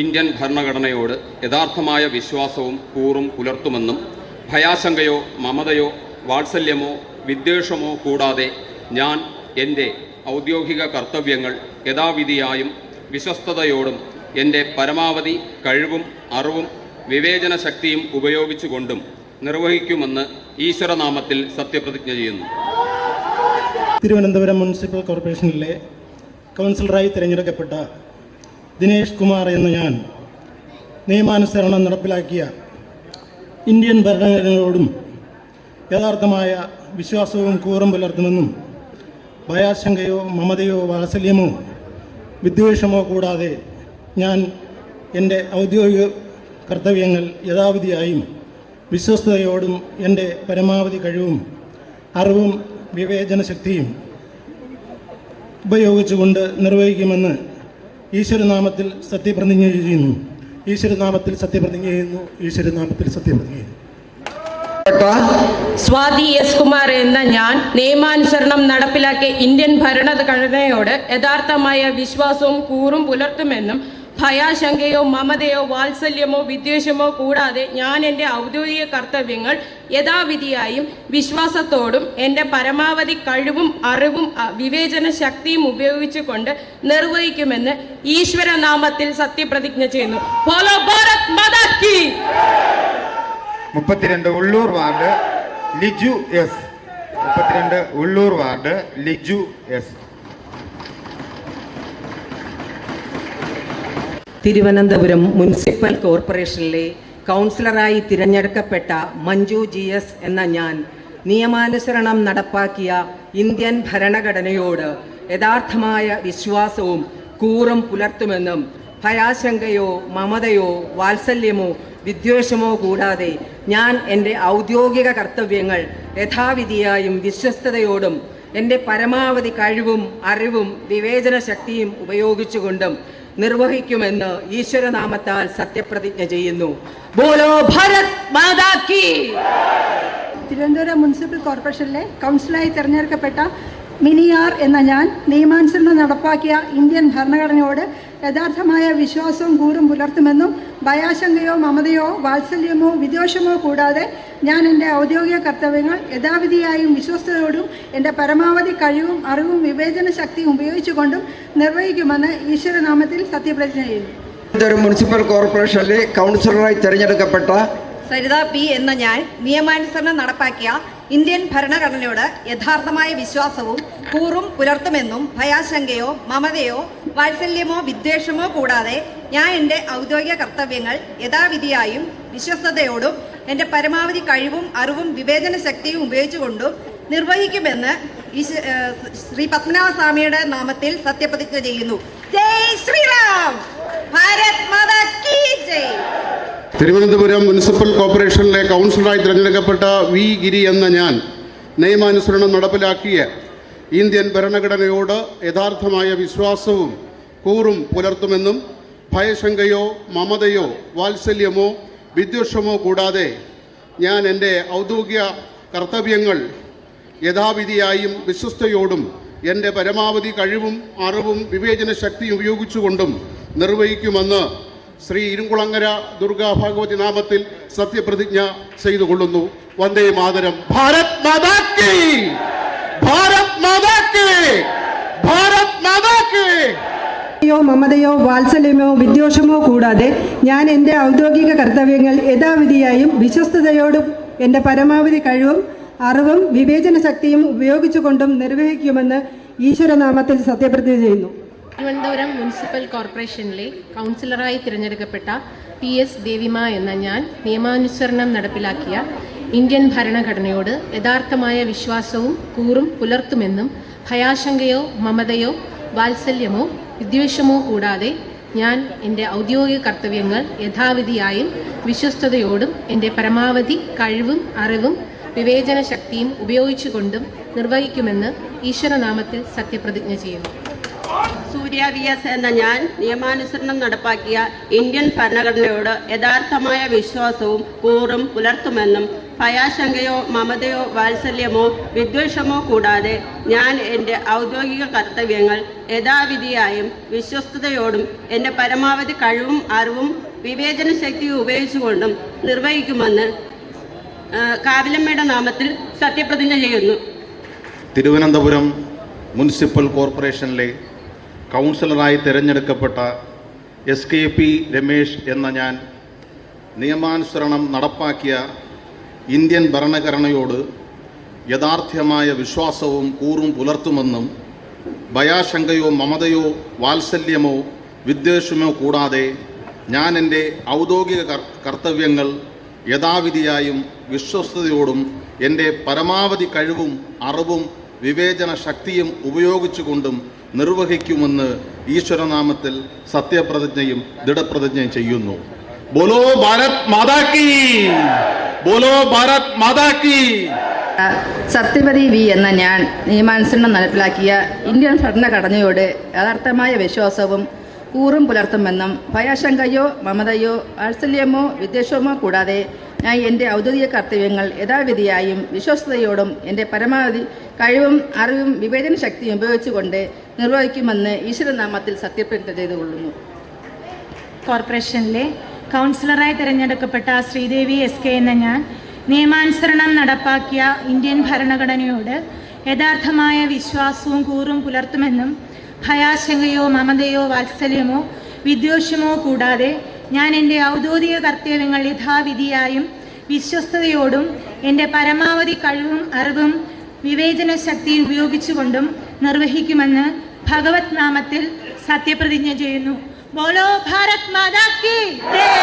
ഇന്ത്യൻ ഭരണഘടനയോട് യഥാർത്ഥമായ വിശ്വാസവും കൂറും പുലർത്തുമെന്നും ഭയാശങ്കയോ മമതയോ വാത്സല്യമോ വിദ്വേഷമോ കൂടാതെ ഞാൻ എൻ്റെ ഔദ്യോഗിക കർത്തവ്യങ്ങൾ യഥാവിധിയായും വിശ്വസ്തയോടും എൻ്റെ പരമാവധി കഴിവും അറിവും വിവേചന ശക്തിയും ഉപയോഗിച്ചുകൊണ്ടും നിർവഹിക്കുമെന്ന് ഈശ്വരനാമത്തിൽ സത്യപ്രതിജ്ഞ ചെയ്യുന്നു. തിരുവനന്തപുരം മുനിസിപ്പൽ കോർപ്പറേഷനിലെ കൗൺസിലറായി തിരഞ്ഞെടുക്കപ്പെട്ട ദിനേഷ് കുമാർ എന്ന ഞാൻ നിയമാനുസരണം നടപ്പിലാക്കിയ ഇന്ത്യൻ ഭരണഘടനയോടും യഥാർത്ഥമായ വിശ്വാസവും കൂറും പുലർത്തുമെന്നും ഭയാശങ്കയോ മമതയോ വാത്സല്യമോ വിദ്വേഷമോ കൂടാതെ ഞാൻ എൻ്റെ ഔദ്യോഗിക കർത്തവ്യങ്ങൾ യഥാവിധിയായും വിശ്വസ്തയോടും എൻ്റെ പരമാവധി കഴിവും അറിവും വിവേചന ശക്തിയും ഉപയോഗിച്ചുകൊണ്ട് നിർവഹിക്കുമെന്ന് ഈശ്വരനാമത്തിൽ സത്യപ്രതിജ്ഞ ചെയ്യുന്നു. ഈശ്വരനാമത്തിൽ സത്യപ്രതിജ്ഞ ചെയ്യുന്നു. ഈശ്വരനാമത്തിൽ സത്യപ്രതിജ്ഞ ചെയ്യുന്നു. സ്വാതി S. കുമാർ എന്ന ഞാൻ നിയമാനുസരണം നടപ്പിലാക്കിയ ഇന്ത്യൻ ഭരണഘടനയോട് യഥാർത്ഥമായ വിശ്വാസവും കൂറും പുലർത്തുമെന്നും ഭയാശങ്കയോ മമതയോ വാത്സല്യമോ വിദ്വേഷമോ കൂടാതെ ഞാൻ എൻ്റെ ഔദ്യോഗിക കർത്തവ്യങ്ങൾ യഥാവിധിയായും വിശ്വാസത്തോടും എൻ്റെ പരമാവധി കഴിവും അറിവും വിവേചന ശക്തിയും ഉപയോഗിച്ചുകൊണ്ട് നിർവഹിക്കുമെന്ന് ഈശ്വരനാമത്തിൽ സത്യപ്രതിജ്ഞ ചെയ്യുന്നു. ബോലോ ഭാരത് മാതാ കീ. 32 Ulloor ward Liju S. 32 Ulloor ward Liju S. Thiruvananthapuram municipal കോർപ്പറേഷനിലെ കൗൺസിലറായി തിരഞ്ഞെടുക്കപ്പെട്ട മഞ്ജു GS എന്ന ഞാൻ നിയമാനുസരണം നടപ്പാക്കിയ ഇന്ത്യൻ ഭരണഘടനയോട് യഥാർത്ഥമായ വിശ്വാസവും കൂറും പുലർത്തുമെന്നും ഭയാശങ്കയോ മമതയോ വാത്സല്യമോ വിദ്വേഷമോ കൂടാതെ ഞാൻ എൻ്റെ ഔദ്യോഗിക കർത്തവ്യങ്ങൾ യഥാവിധിയായും വിശ്വസ്തയോടും എൻ്റെ പരമാവധി കഴിവും അറിവും വിവേചന ശക്തിയും ഉപയോഗിച്ചുകൊണ്ടും നിർവഹിക്കുമെന്ന് ഈശ്വരനാമത്താൽ സത്യപ്രതിജ്ഞ ചെയ്യുന്നു. ബോലോ ഭാരത് മാതാ കീ. തിരുവനന്തപുരം മുനിസിപ്പൽ കോർപ്പറേഷനിലെ കൗൺസിലറായി തിരഞ്ഞെടുക്കപ്പെട്ട മിനി ആർ എന്ന ഞാൻ നിയമാനുസരണം നടപ്പാക്കിയ ഇന്ത്യൻ ഭരണഘടനയോട് യഥാർത്ഥമായ വിശ്വാസവും കൂറും പുലർത്തുമെന്നും ഭയാശങ്കയോ മമതയോ വാത്സല്യമോ വിദ്വേഷമോ കൂടാതെ ഞാൻ എൻ്റെ ഔദ്യോഗിക കർത്തവ്യങ്ങൾ യഥാവിധിയായും വിശ്വസ്തയോടും എൻ്റെ പരമാവധി കഴിവും അറിവും വിവേചന ശക്തിയും ഉപയോഗിച്ചുകൊണ്ടും നിർവഹിക്കുമെന്ന് ഈശ്വരനാമത്തിൽ സത്യപ്രതിജ്ഞ ചെയ്യുന്നു. തിരുവനന്തപുരം മുനിസിപ്പൽ കോർപ്പറേഷനിലെ കൗൺസിലറായി തിരഞ്ഞെടുക്കപ്പെട്ട സരിത P എന്ന ഞാൻ നിയമാനുസരണം നടപ്പാക്കിയ ഇന്ത്യൻ ഭരണഘടനയോട് യഥാർത്ഥമായ വിശ്വാസവും കൂറും പുലർത്തുമെന്നും ഭയാശങ്കയോ മമതയോ വാത്സല്യമോ വിദ്വേഷമോ കൂടാതെ ഞാൻ എൻ്റെ ഔദ്യോഗിക കർത്തവ്യങ്ങൾ യഥാവിധിയായും വിശ്വസ്തയോടും എൻ്റെ പരമാവധി കഴിവും അറിവും വിവേചന ശക്തിയും ഉപയോഗിച്ചുകൊണ്ടും നിർവഹിക്കുമെന്ന് ശ്രീ പത്മനാഭസ്വാമിയുടെ നാമത്തിൽ സത്യപ്രതിജ്ഞ ചെയ്യുന്നു. ജയ് ശ്രീറാം. ഭാരത് മാതാ കീ ജയ്. തിരുവനന്തപുരം മുനിസിപ്പൽ കോർപ്പറേഷനിലെ കൗൺസിലറായി തിരഞ്ഞെടുക്കപ്പെട്ട V. ഗിരി എന്ന ഞാൻ നിയമാനുസരണം നടപ്പിലാക്കിയ ഇന്ത്യൻ ഭരണഘടനയോട് യഥാർത്ഥമായ വിശ്വാസവും കൂറും പുലർത്തുമെന്നും ഭയശങ്കയോ മമതയോ വാത്സല്യമോ വിദ്വേഷമോ കൂടാതെ ഞാൻ എൻ്റെ ഔദ്യോഗിക കർത്തവ്യങ്ങൾ യഥാവിധിയായും വിശ്വസ്തയോടും എൻ്റെ പരമാവധി കഴിവും അറിവും വിവേചന ശക്തിയും ഉപയോഗിച്ചുകൊണ്ടും നിർവഹിക്കുമെന്ന് ശ്രീ ഇരുങ്കുളങ്ങര ദുർഗാ ഭഗവതി നാമത്തിൽ സത്യപ്രതിജ്ഞ ചെയ്തുകൊള്ളുന്നു. Vande Mataram. Bharat Mata key. Bharat Mata key. Bharat Mata key. മമതയോ വാത്സല്യമോ വിദ്വേഷമോ കൂടാതെ ഞാൻ എൻ്റെ ഔദ്യോഗിക കർത്തവ്യങ്ങൾ യഥാവിധിയായും വിശ്വസ്തയോടും എൻ്റെ പരമാവധി കഴിവും അറിവും വിവേചന ശക്തിയും ഉപയോഗിച്ചുകൊണ്ടും നിർവഹിക്കുമെന്ന് ഈശ്വരനാമത്തിൽ സത്യപ്രതിജ്ഞ ചെയ്യുന്നു. തിരുവനന്തപുരം മുനിസിപ്പൽ കോർപ്പറേഷനിലെ കൗൺസിലറായി തിരഞ്ഞെടുക്കപ്പെട്ട PS ദേവിമ എന്ന ഞാൻ നിയമാനുസരണം നടപ്പിലാക്കിയ ഇന്ത്യൻ ഭരണഘടനയോട് യഥാർത്ഥമായ വിശ്വാസവും കൂറും പുലർത്തുമെന്നും ഭയാശങ്കയോ മമതയോ വാത്സല്യമോ വിദ്വേഷമോ കൂടാതെ ഞാൻ എൻ്റെ ഔദ്യോഗിക കർത്തവ്യങ്ങൾ യഥാവിധിയായും വിശ്വസ്തയോടും എൻ്റെ പരമാവധി കഴിവും അറിവും വിവേചന ശക്തിയും ഉപയോഗിച്ചുകൊണ്ടും നിർവഹിക്കുമെന്ന് ഈശ്വരനാമത്തിൽ സത്യപ്രതിജ്ഞ ചെയ്യുന്നു. സൂര്യ VS എന്ന ഞാൻ നിയമാനുസരണം നടപ്പാക്കിയ ഇന്ത്യൻ ഭരണഘടനയോട് യഥാർത്ഥമായ വിശ്വാസവും കൂറും പുലർത്തുമെന്നും ഭയാശങ്കയോ മമതയോ വാത്സല്യമോ വിദ്വേഷമോ കൂടാതെ ഞാൻ എൻ്റെ ഔദ്യോഗിക കർത്തവ്യങ്ങൾ യഥാവിധിയായും വിശ്വസ്തയോടും എൻ്റെ പരമാവധി കഴിവും അറിവും വിവേചന ശക്തിയും ഉപയോഗിച്ചുകൊണ്ടും നിർവഹിക്കുമെന്ന് കാവിലമ്മയുടെ നാമത്തിൽ സത്യപ്രതിജ്ഞ ചെയ്യുന്നു. തിരുവനന്തപുരം മുനിസിപ്പൽ കോർപ്പറേഷനിലെ കൗൺസിലറായി തിരഞ്ഞെടുക്കപ്പെട്ട SKP രമേശ് എന്ന ഞാൻ നിയമാനുസരണം നടപ്പാക്കിയ ഇന്ത്യൻ ഭരണഘടനയോട് യഥാർത്ഥമായ വിശ്വാസവും കൂറും പുലർത്തുമെന്നും ഭയാശങ്കയോ മമതയോ വാത്സല്യമോ വിദ്വേഷമോ കൂടാതെ ഞാൻ എൻ്റെ ഔദ്യോഗിക കർത്തവ്യങ്ങൾ യഥാവിധിയായും വിശ്വസ്തയോടും എൻ്റെ പരമാവധി കഴിവും അറിവും വിവേചന ശക്തിയും ഉപയോഗിച്ചുകൊണ്ടും നിർവഹിക്കുമെന്ന് ഈശ്വരനാമത്തിൽ സത്യപ്രതിജ്ഞയും ദൃഢപ്രതിജ്ഞയും ചെയ്യുന്നു. ബോലോ Bharat Mata key. ബോലോ Bharat Mata key. Sathyavathi V എന്ന ഞാൻ നിയമാനുസരണം നടപ്പിലാക്കിയ ഇന്ത്യൻ ഭരണഘടനയോട് യഥാർത്ഥമായ വിശ്വാസവും കൂറും പുലർത്തുമെന്നും ഭയാശങ്കയോ മമതയോ വാത്സല്യമോ വിദ്വേഷമോ കൂടാതെ ഞാൻ എൻ്റെ ഔദ്യോഗിക കർത്തവ്യങ്ങൾ യഥാവിധിയായും വിശ്വസ്തയോടും എൻ്റെ പരമാവധി കഴിവും അറിവും വിവേചന ശക്തിയും ഉപയോഗിച്ചുകൊണ്ട് നിർവഹിക്കുമെന്ന് ഈശ്വരനാമത്തിൽ സത്യപ്രതിജ്ഞ ചെയ്തുകൊള്ളുന്നു. കോർപ്പറേഷനിലെ കൗൺസിലറായി തിരഞ്ഞെടുക്കപ്പെട്ട ശ്രീദേവി SK എന്ന ഞാൻ നിയമാനുസരണം നടപ്പാക്കിയ ഇന്ത്യൻ ഭരണഘടനയോട് യഥാർത്ഥമായ വിശ്വാസവും കൂറും പുലർത്തുമെന്നും ഭയാശങ്കയോ മമതയോ വാത്സല്യമോ വിദ്വേഷമോ കൂടാതെ ഞാൻ എൻ്റെ ഔദ്യോഗിക കർത്തവ്യങ്ങൾ യഥാവിധിയായും വിശ്വസ്തയോടും എൻ്റെ പരമാവധി കഴിവും അറിവും വിവേചന ശക്തി ഉപയോഗിച്ചുകൊണ്ടും നിർവഹിക്കുമെന്ന് ഭഗവത് നാമത്തിൽ സത്യപ്രതിജ്ഞ ചെയ്യുന്നു. बोलो भारत माता की जय।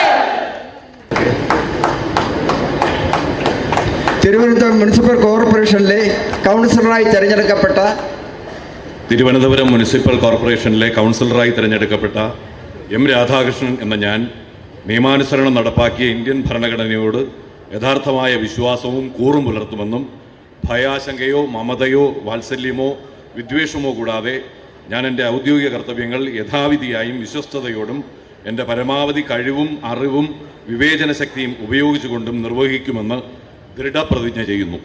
തിരുവനന്തപുരം മുനിസിപ്പൽ കോർപ്പറേഷനിലെ കൗൺസിലറായി തിരഞ്ഞെടുക്കപ്പെട്ട തിരുവനന്തപുരം മുനിസിപ്പൽ കോർപ്പറേഷനിലെ കൗൺസിലറായി തിരഞ്ഞെടുക്കപ്പെട്ട എം രാധാകൃഷ്ണൻ എന്ന ഞാൻ നിയമാനുസരണം നടപ്പാക്കിയ ഇന്ത്യൻ ഭരണഘടനയോട് യഥാർത്ഥമായ വിശ്വാസവും കൂറും പുലർത്തുമെന്നും ഭയാശങ്കയോ മമതയോ വാത്സല്യമോ വിദ്വേഷമോ കൂടാതെ ഞാൻ എൻ്റെ ഔദ്യോഗിക കർത്തവ്യങ്ങൾ യഥാവിധിയായും വിശ്വസ്തയോടും എൻ്റെ പരമാവധി കഴിവും അറിവും വിവേചന ശക്തിയും ഉപയോഗിച്ചുകൊണ്ടും നിർവഹിക്കുമെന്ന് ദൃഢപ്രതിജ്ഞ ചെയ്യുന്നു.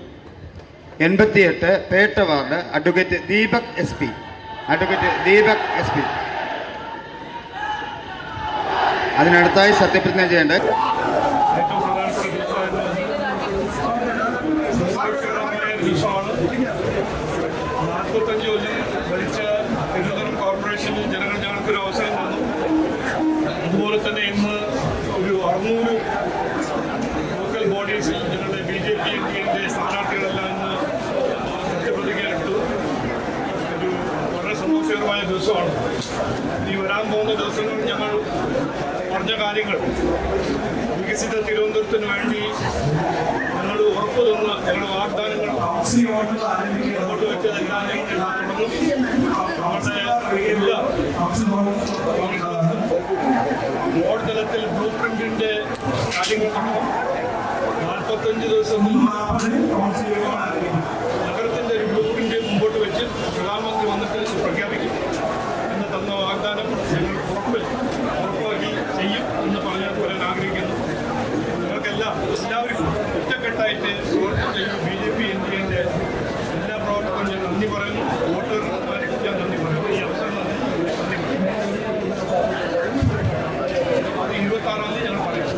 88 Pettah ward advocate Deepak S P. അതിനടുത്തായി സത്യപ്രതിജ്ഞ ചെയ്യേണ്ടത് കോർപ്പറേഷനിൽ ജനങ്ങൾ ഞങ്ങൾക്കൊരു അവസരം തന്നു. അതുപോലെ തന്നെ ഇന്ന് ഒരു 600 ലോക്കൽ ബോഡീസിൽ ഞങ്ങളുടെ BJP എംപിയുടെ സ്ഥാനാർത്ഥികളെല്ലാം ഇന്ന് സത്യപ്രതിജ്ഞ എടുത്തു. ഒരു വളരെ സന്തോഷകരമായ ദിവസമാണ്. ഈ വരാൻ പോകുന്ന ദിവസങ്ങൾ ഞങ്ങൾ പറഞ്ഞ കാര്യങ്ങൾ വികസിത തിരുവനന്തപുരത്തിന് വേണ്ടി ഞങ്ങൾ ഉറപ്പു തന്ന ഞങ്ങളുടെ വാഗ്ദാനങ്ങൾ മുന്നോട്ട് വെച്ചതെല്ലാം ഞങ്ങൾ തുടങ്ങും. നമ്മുടെ എല്ലാ വാർഡ് തലത്തിൽ ബ്ലൂ പ്രിന്റിന്റെ കാര്യങ്ങൾ തുടങ്ങും. 45 ദിവസത്തിൽ നഗരത്തിന്റെ ഒരു ബ്ലൂ പ്രിന്റ് മുമ്പോട്ട് വെച്ച് പ്രധാനമന്ത്രി വന്നിട്ട് പ്രഖ്യാപിക്കും എന്ന് തന്ന വാഗ്ദാനം ഞങ്ങൾ ഉറപ്പാക്കി ചെയ്യും എന്ന് പറയാൻ ആഗ്രഹിക്കുന്നു. നിങ്ങൾക്കെല്ലാം എല്ലാവർക്കും ഒറ്റക്കെട്ടായിട്ട് BJP എംപിയുടെ എല്ലാ പ്രവർത്തനവും ഞാൻ നന്ദി പറയുന്നു. വോട്ടർമാർക്ക് ഞാൻ നന്ദി പറയുന്നു. ഈ അവസരം നന്ദി പറയുന്നു. അത് 26-ാം തീയതി ഞങ്ങൾ പറയും.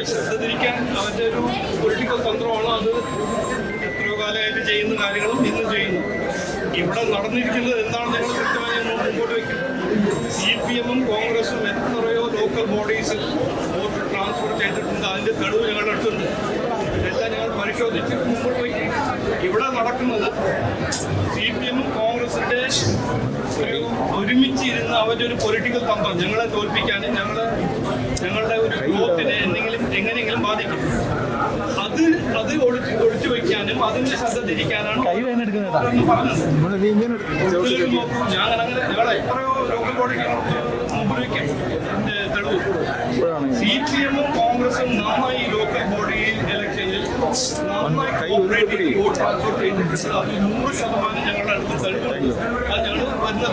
ശ്രദ്ധതിരിക്കാൻ അവരുടെ ഒരു പൊളിറ്റിക്കൽ തന്ത്രമാണ്. അത് എത്രയോ കാലമായിട്ട് ചെയ്യുന്ന കാര്യങ്ങളും ഇന്നും ചെയ്യുന്നു. ഇവിടെ നടന്നിരിക്കുന്നത് എന്താണ് ഞങ്ങൾ കൃത്യമായി മുമ്പോട്ട് വയ്ക്കും. CPM-ഉം കോൺഗ്രസും എത്രയോ ലോക്കൽ ബോഡീസിൽ വോട്ട് ട്രാൻസ്ഫർ ചെയ്തിട്ടുണ്ട്. അതിൻ്റെ തെളിവ് ഞങ്ങളുടെ അടുത്തുണ്ട്. ഇതെല്ലാം ഞങ്ങൾ പരിശോധിച്ച് മുമ്പോട്ട് വയ്ക്കും. ഇവിടെ നടക്കുന്നത് CPM-ഉം കോൺഗ്രസിൻ്റെ ഒരുമിച്ച് ഇരുന്ന് അവരുടെ ഒരു പൊളിറ്റിക്കൽ തന്ത്രം ഞങ്ങളെ തോൽപ്പിക്കാനും ഞങ്ങളുടെ ഒരു ഗ്രോത്തിനെ എങ്ങനെയെങ്കിലും ബാധിക്കും. അത് ഒളിച്ചു വയ്ക്കാനും അതിന്റെ ശ്രദ്ധ തിരിക്കാനാണ് പറഞ്ഞത്. ഞങ്ങളെ എത്രയോ ലോക്കൽ ബോഡിക്ക് മുമ്പിൽ വയ്ക്കാം. തെളിവ് CPM-ഉം കോൺഗ്രസും നന്നായി ലോക്കൽ ബോഡി ഇലക്ഷനിൽ നന്നായി കോപ്പറേറ്റ് ചെയ്ത് വോട്ട് ട്രാൻസ്ഫർ ചെയ്തിട്ടുണ്ട്. അത് 100% ഞങ്ങളുടെ അടുത്ത് തെളിവുണ്ട്. അത് ഞങ്ങൾ വരുന്ന